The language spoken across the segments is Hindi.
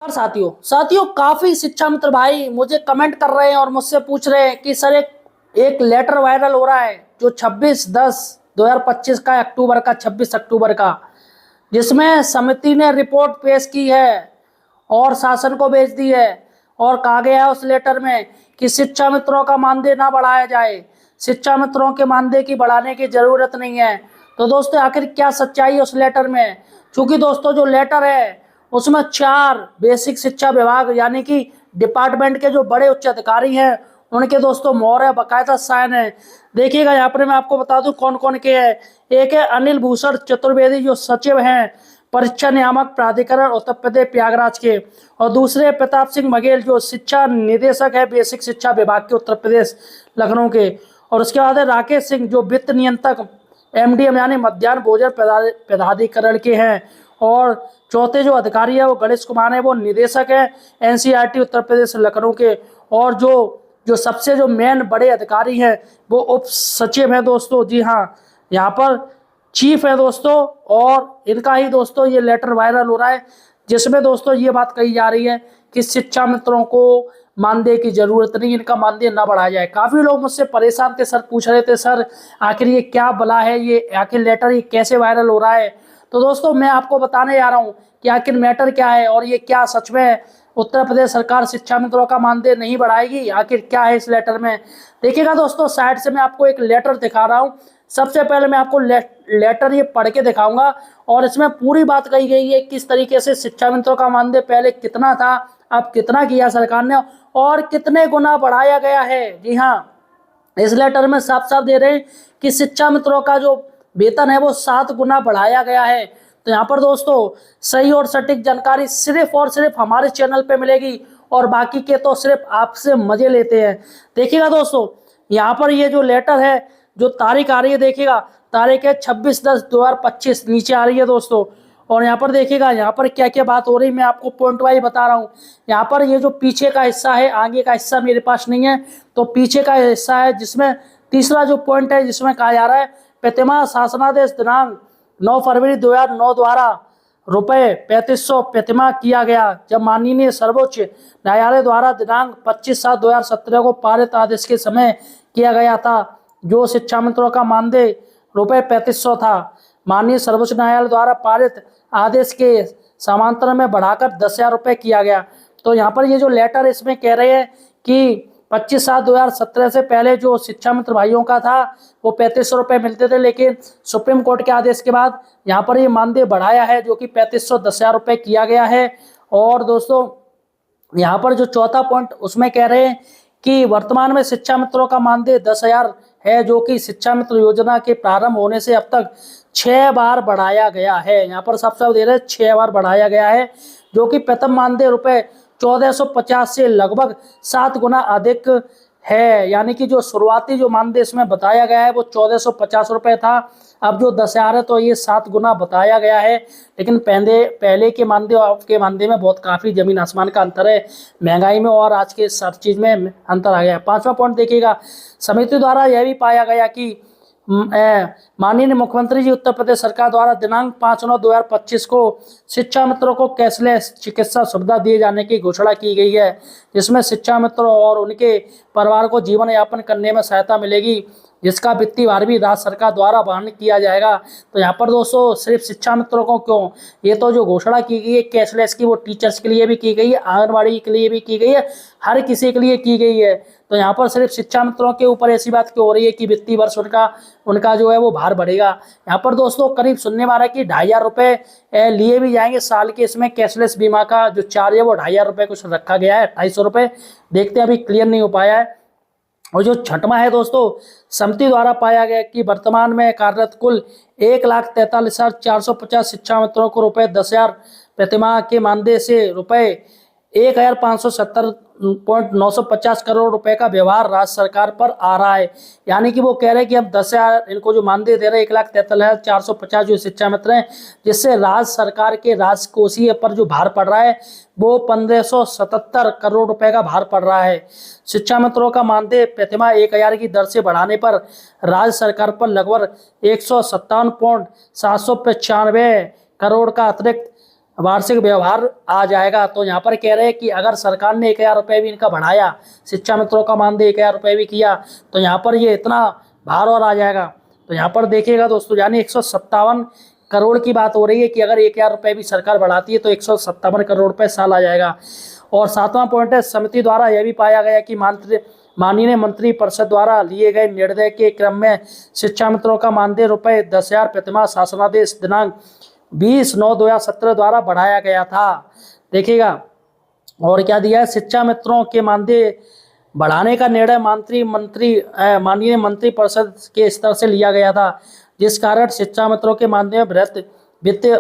और साथियों काफी शिक्षा मित्र भाई मुझे कमेंट कर रहे हैं और मुझसे पूछ रहे हैं कि सर एक लेटर वायरल हो रहा है जो 26/10/2025 का, अक्टूबर का, 26 अक्टूबर का, जिसमें समिति ने रिपोर्ट पेश की है और शासन को भेज दी है। और कहा गया है उस लेटर में कि शिक्षा मित्रों का मानदेय ना बढ़ाया जाए, शिक्षा मित्रों के मानदेय की बढ़ाने की जरूरत नहीं है। तो दोस्तों आखिर क्या सच्चाई है उस लेटर में? क्योंकि दोस्तों जो लेटर है उसमें 4 बेसिक शिक्षा विभाग यानी कि डिपार्टमेंट के जो बड़े उच्च अधिकारी हैं उनके दोस्तों मोहर है, बाकायदा साइन है। देखिएगा यहाँ पर मैं आपको बता दूं कौन कौन के हैं। एक है अनिल भूषण चतुर्वेदी जो सचिव हैं परीक्षा नियामक प्राधिकरण उत्तर प्रदेश प्रयागराज के, और दूसरे प्रताप सिंह बघेल जो शिक्षा निदेशक है बेसिक शिक्षा विभाग के उत्तर प्रदेश लखनऊ के, और उसके बाद है राकेश सिंह जो वित्त नियंत्रक एमडीएम यानी मध्याह्न भोजन पदाधिकरण के हैं, और चौथे जो अधिकारी है वो गणेश कुमार है, वो निदेशक है एनसीईआरटी उत्तर प्रदेश लखनऊ के, और जो जो सबसे जो मेन बड़े अधिकारी हैं वो उप सचिव है दोस्तों। जी हाँ, यहाँ पर चीफ है दोस्तों, और इनका ही दोस्तों ये लेटर वायरल हो रहा है जिसमें दोस्तों ये बात कही जा रही है कि शिक्षा मित्रों को मानदेय की जरूरत नहीं, इनका मानदेय ना बढ़ाया जाए। काफी लोग मुझसे परेशान थे सर, पूछ रहे थे सर आखिर ये क्या बला है, ये आखिर लेटर ये कैसे वायरल हो रहा है। तो दोस्तों मैं आपको बताने जा रहा हूँ कि आखिर मैटर क्या है और ये क्या सच में उत्तर प्रदेश सरकार शिक्षा मित्रों का मानदेय नहीं बढ़ाएगी, आखिर क्या है इस लेटर में। देखिएगा दोस्तों साइड से मैं आपको एक लेटर दिखा रहा हूँ। सबसे पहले मैं आपको लेटर ये पढ़ के दिखाऊंगा और इसमें पूरी बात कही गई है किस तरीके से शिक्षा मित्रों का मानदेय पहले कितना था, अब कितना किया सरकार ने और कितने गुना बढ़ाया गया है। जी हाँ, इस लेटर में साफ साफ दे रहे हैं कि शिक्षा मित्रों का जो वेतन है वो 7 गुना बढ़ाया गया है। तो यहाँ पर दोस्तों सही और सटीक जानकारी सिर्फ और सिर्फ हमारे चैनल पे मिलेगी और बाकी के तो सिर्फ आपसे मजे लेते हैं। देखिएगा दोस्तों यहाँ पर ये जो लेटर है जो तारीख आ रही है, देखिएगा तारीख है 26/10/2025 नीचे आ रही है दोस्तों। और यहाँ पर देखिएगा यहाँ पर क्या क्या बात हो रही है, मैं आपको पॉइंट वाइज बता रहा हूँ। यहाँ पर ये जो पीछे का हिस्सा है, आगे का हिस्सा मेरे पास नहीं है, तो पीछे का हिस्सा है जिसमें तीसरा जो पॉइंट है जिसमें कहा जा रहा है प्रतिमा शासनादेश दिनांक 9 फरवरी 2009 द्वारा रुपये 3500 प्रतिमा किया गया, जब माननीय सर्वोच्च न्यायालय द्वारा दिनांक 25/7/2017 को पारित आदेश के समय किया गया था, जो शिक्षा मित्रों का मानदेय रुपये 3500 था। माननीय सर्वोच्च न्यायालय द्वारा पारित आदेश के समांतर में बढ़ाकर 10,000 रुपये किया गया। तो यहाँ पर ये जो लेटर इसमें कह रहे हैं कि 25/7/2017 से पहले जो शिक्षा मित्र भाइयों का था वो 3500 रुपये मिलते थे, लेकिन सुप्रीम कोर्ट के आदेश के बाद यहाँ पर ये मानदेय बढ़ाया है जो कि 3500 10,000 रुपये किया गया है। और दोस्तों यहाँ पर जो चौथा पॉइंट उसमें कह रहे हैं कि वर्तमान में शिक्षा मित्रों का मानदेय 10,000 है, जो कि शिक्षा मित्र योजना के प्रारंभ होने से अब तक 6 बार बढ़ाया गया है। यहाँ पर साफ साफ दे रहे हैं 6 बार बढ़ाया गया है, जो कि प्रथम मानदेय रुपये 1450 से लगभग 7 गुना अधिक है। यानी कि जो शुरुआती जो मानदेय इसमें बताया गया है वो 1450 रुपये था, अब जो 10,000 है तो ये 7 गुना बताया गया है। लेकिन पहले के मानदेय और अब के मानदेय में बहुत काफ़ी जमीन आसमान का अंतर है, महंगाई में और आज के हर चीज़ में अंतर आ गया है। 5वां पॉइंट देखिएगा, समिति द्वारा यह भी पाया गया कि माननीय मुख्यमंत्री जी उत्तर प्रदेश सरकार द्वारा दिनांक 5/9/2025 को शिक्षा मित्रों को कैशलेस चिकित्सा सुविधा दिए जाने की घोषणा की गई है, जिसमें शिक्षा मित्रों और उनके परिवार को जीवन यापन करने में सहायता मिलेगी, जिसका वित्तीय भार भी राज्य सरकार द्वारा वहन किया जाएगा। तो यहाँ पर दोस्तों सिर्फ शिक्षा मित्रों को क्यों, ये तो जो घोषणा की गई है कैशलेस की वो टीचर्स के लिए भी की गई है, आंगनबाड़ी के लिए भी की गई है, हर किसी के लिए की गई है। तो यहाँ पर सिर्फ शिक्षा मित्रों के ऊपर ऐसी बात क्यों हो रही है कि वित्तीय वर्ष उनका जो है वो भार बढ़ेगा। यहाँ पर दोस्तों करीब सुनने में आ रहा है कि 2,500 रुपये लिए भी जाएंगे साल के, इसमें कैशलेस बीमा का जो चार्ज है वो 2,500 रुपये कुछ रखा गया है, 250 रुपये, देखते हैं अभी क्लियर नहीं हो पाया है। और जो छठवां है दोस्तों, समिति द्वारा पाया गया कि वर्तमान में कार्यरत कुल 1,43,450 शिक्षा मित्रों को रुपये 10,000 प्रतिमाह के मानदेय से रुपये 1,570.950 करोड़ रुपए का व्यवहार राज्य सरकार पर आ रहा है। यानी कि वो कह रहे हैं कि हम 10,000 इनको जो मानदेय दे रहे हैं 1,43,450 जो शिक्षा मित्र हैं, जिससे राज्य सरकार के राजकोषीय पर जो भार पड़ रहा है वो 1,577 करोड़ रुपए का भार पड़ रहा है। शिक्षा मित्रों का मानदेय प्रतिमाह 1,000 की दर से बढ़ाने पर राज्य सरकार पर लगभग 157.795 करोड़ का अतिरिक्त वार्षिक व्यवहार आ जाएगा। तो यहाँ पर कह रहे हैं कि अगर सरकार ने 1,000 रुपये भी इनका बढ़ाया, शिक्षा मित्रों का मानदेय 1,000 रुपये भी किया, तो यहाँ पर ये इतना भार और आ जाएगा। तो यहाँ पर देखिएगा दोस्तों, यानी 157 करोड़ की बात हो रही है कि अगर 1,000 रुपये भी सरकार बढ़ाती है तो 157 करोड़ रुपये साल आ जाएगा। और 7वां पॉइंट है, समिति द्वारा यह भी पाया गया कि माननीय मंत्री परिषद द्वारा लिए गए निर्णय के क्रम में शिक्षा मित्रों का मानदेय रुपये 10,000 प्रतिमाह शासनादेश दिनांक 20/9/2017 द्वारा बढ़ाया गया था। देखिएगा और क्या दिया है, शिक्षा मित्रों के मानदेय बढ़ाने का निर्णय माननीय मंत्री परिषद के स्तर से लिया गया था, जिस कारण शिक्षा मित्रों के मानदेय में वृहत वित्तीय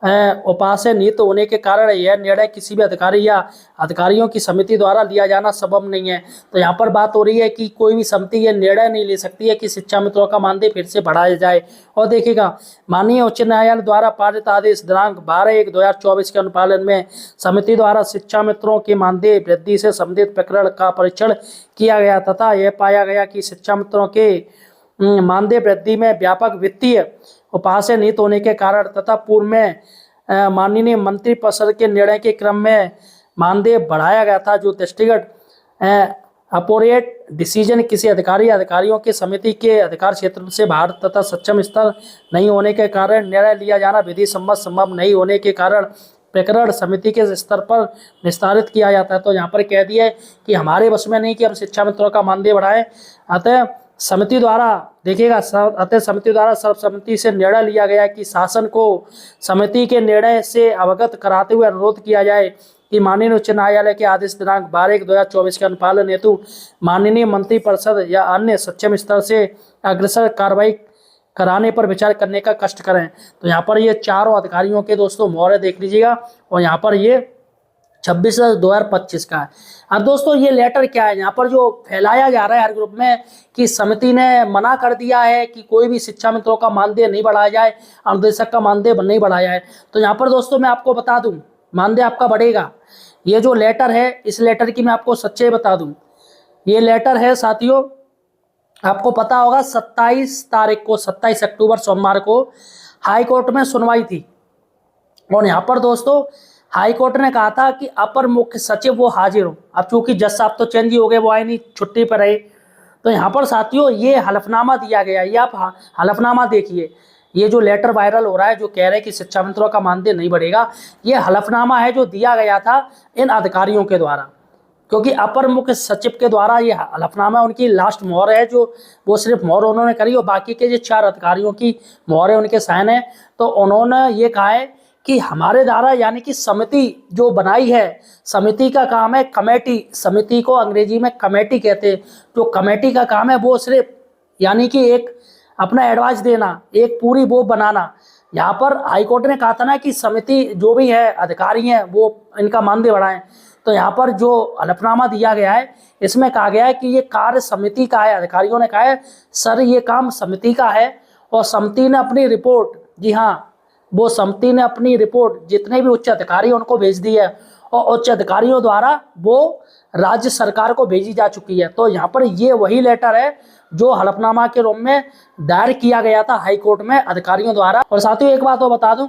उपाय निहित होने के कारण यह निर्णय किसी भी अधिकारी या अधिकारियों की समिति द्वारा लिया जाना संभव नहीं है। तो यहाँ पर बात हो रही है कि कोई भी समिति यह निर्णय नहीं ले सकती है कि शिक्षा मित्रों का मानदेय फिर से बढ़ाया जाए। और देखिएगा, माननीय उच्च न्यायालय द्वारा पारित आदेश दिनांक 12/1/2024 के अनुपालन में समिति द्वारा शिक्षा मित्रों के मानदेय वृद्धि से संबंधित प्रकरण का परीक्षण किया गया तथा यह पाया गया कि शिक्षा मित्रों के मानदेय वृद्धि में व्यापक वित्तीय उपाय से निहित होने के कारण तथा पूर्व में माननीय मंत्री परिषद के निर्णय के क्रम में मानदेय बढ़ाया गया था, जो दृष्टिगत अपोरेट डिसीजन किसी अधिकारी या अधिकारियों की समिति के अधिकार क्षेत्र से बाहर तथा सक्षम स्तर नहीं होने के कारण निर्णय लिया जाना विधि सम्मत संभव नहीं होने के कारण प्रकरण समिति के स्तर पर निस्तारित किया जाता है। तो यहाँ पर कह दिया है कि हमारे बस में नहीं कि हम शिक्षा मित्रों का मानदेय बढ़ाएं, अतः समिति द्वारा देखिएगा समिति द्वारा सर्वसम्मति से निर्णय लिया गया कि शासन को समिति के निर्णय से अवगत कराते हुए अनुरोध किया जाए कि माननीय उच्च न्यायालय के आदेश दिनांक 12/1/2024 के अनुपालन हेतु माननीय मंत्री परिषद या अन्य सक्षम स्तर से अग्रसर कार्रवाई कराने पर विचार करने का कष्ट करें। तो यहाँ पर ये चारों अधिकारियों के दोस्तों मोहरे देख लीजिएगा और यहाँ पर ये 26/2025 का है। अब दोस्तों ये लेटर क्या है, यहाँ पर जो फैलाया जा रहा है हर ग्रुप में कि समिति ने मना कर दिया है कि कोई भी शिक्षा मित्रों का मानदेय नहीं बढ़ाया जाए, अनुदेशक का मानदेय नहीं बढ़ाया है। तो यहाँ पर दोस्तों मैं आपको बता दूं, मानदेय आपका बढ़ेगा। ये जो लेटर है, इस लेटर की मैं आपको सच्चाई बता दूं, ये लेटर है साथियों, आपको पता होगा 27 तारीख को 27 अक्टूबर सोमवार को हाई कोर्ट में सुनवाई थी। और यहाँ पर दोस्तों हाई कोर्ट ने कहा था कि अपर मुख्य सचिव वो हाजिर हो। अब चूंकि जज साहब तो चेंज ही हो गए, वो आए नहीं, छुट्टी पर रहे। तो यहाँ पर साथियों ये हलफनामा दिया गया, ये आप हलफनामा देखिए, ये जो लेटर वायरल हो रहा है जो कह रहे हैं कि शिक्षा मित्रों का मानदेय नहीं बढ़ेगा, ये हलफनामा है जो दिया गया था इन अधिकारियों के द्वारा, क्योंकि अपर मुख्य सचिव के द्वारा ये हलफनामा उनकी लास्ट मोहर है, जो वो सिर्फ मोहर उन्होंने करी और बाकी के जो 4 अधिकारियों की मोहर है उनके साइन है। तो उन्होंने ये कहा है कि हमारे द्वारा यानी कि समिति जो बनाई है, समिति का काम है कमेटी, समिति को अंग्रेजी में कमेटी कहते हैं, जो कमेटी का काम है वो सिर्फ यानी कि एक अपना एडवाइस देना, एक पूरी वो बनाना। यहाँ पर हाईकोर्ट ने कहा था ना कि समिति जो भी है अधिकारी हैं वो इनका मानदेय बढ़ाएं। तो यहाँ पर जो हलफनामा दिया गया है इसमें कहा गया है कि ये कार्य समिति का है। अधिकारियों ने कहा है सर ये काम समिति का है और समिति ने अपनी रिपोर्ट, जी हाँ वो समिति ने अपनी रिपोर्ट जितने भी उच्च अधिकारी उनको भेज दी है और उच्च अधिकारियों द्वारा वो राज्य सरकार को भेजी जा चुकी है। तो यहाँ पर ये वही लेटर है जो हलफनामा के रूप में दायर किया गया था हाई कोर्ट में अधिकारियों द्वारा। और साथियों एक बात और बता दूं,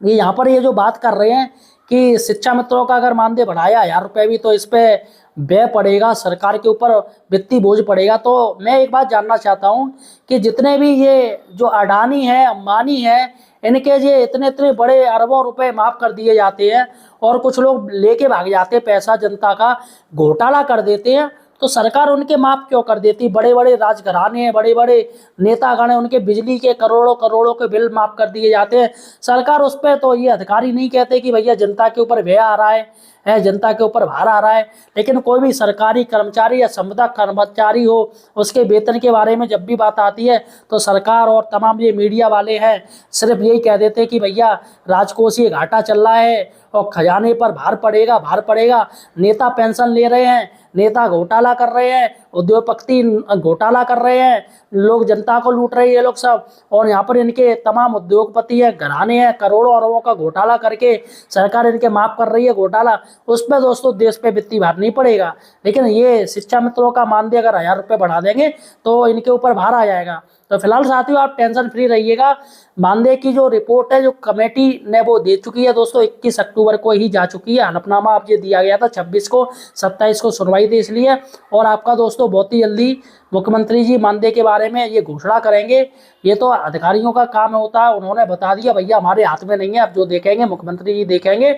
ये यहाँ पर ये जो बात कर रहे हैं कि शिक्षा मित्रों का अगर मानदेय बढ़ाया 1,000 रुपये भी तो इस पर व्यय पड़ेगा, सरकार के ऊपर वित्तीय बोझ पड़ेगा। तो मैं एक बात जानना चाहता हूँ कि जितने भी ये जो अडानी है, अंबानी है, इनके ये इतने बड़े अरबों रुपए माफ कर दिए जाते हैं और कुछ लोग लेके भाग जाते हैं, पैसा जनता का घोटाला कर देते हैं, तो सरकार उनके माफ क्यों कर देती? बड़े बड़े राजघराने हैं, बड़े बड़े नेतागण हैं, उनके बिजली के करोड़ों के बिल माफ कर दिए जाते हैं, सरकार उस पर तो ये अधिकारी नहीं कहते कि भैया जनता के ऊपर व्यय आ रहा है, जनता के ऊपर भार आ रहा है। लेकिन कोई भी सरकारी कर्मचारी या संविदा कर्मचारी हो, उसके वेतन के बारे में जब भी बात आती है तो सरकार और तमाम ये मीडिया वाले हैं सिर्फ यही कह देते हैं कि भैया राजकोषीय घाटा चल रहा है और खजाने पर भार पड़ेगा। नेता पेंशन ले रहे हैं, नेता घोटाला कर रहे हैं, उद्योगपति घोटाला कर रहे हैं, लोग जनता को लूट रहे हैं ये लोग सब। और यहाँ पर इनके तमाम उद्योगपति हैं, घराने हैं, करोड़ों अरबों का घोटाला करके सरकार इनके माफ कर रही है घोटाला। उस पर दोस्तों देश पे वित्तीय भार नहीं पड़ेगा। लेकिन ये शिक्षा मित्रों का मानदेय अगर 1,000 रुपये बढ़ा देंगे तो इनके ऊपर भार आ जाएगा। तो फिलहाल साथियों आप टेंशन फ्री रहिएगा। मानदेय की जो रिपोर्ट है जो कमेटी ने वो दे चुकी है दोस्तों, 21 अक्टूबर को ही जा चुकी है। हलफनामा आप ये दिया गया था 26 को, 27 को सुनवाई थी इसलिए। और आपका दोस्तों बहुत ही जल्दी मुख्यमंत्री जी मानदेय के बारे में ये घोषणा करेंगे। ये तो अधिकारियों का काम होता है, उन्होंने बता दिया भैया हमारे हाथ में नहीं है, अब जो देखेंगे मुख्यमंत्री जी देखेंगे।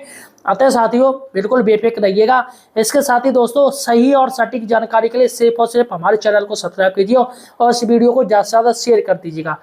अतः साथियों बिल्कुल बेफिक्र रहिएगा। इसके साथ ही दोस्तों सही और सटीक जानकारी के लिए सिर्फ और सिर्फ हमारे चैनल को सब्सक्राइब कीजिए और इस वीडियो को ज़्यादा से ज़्यादा शेयर कर दीजिएगा।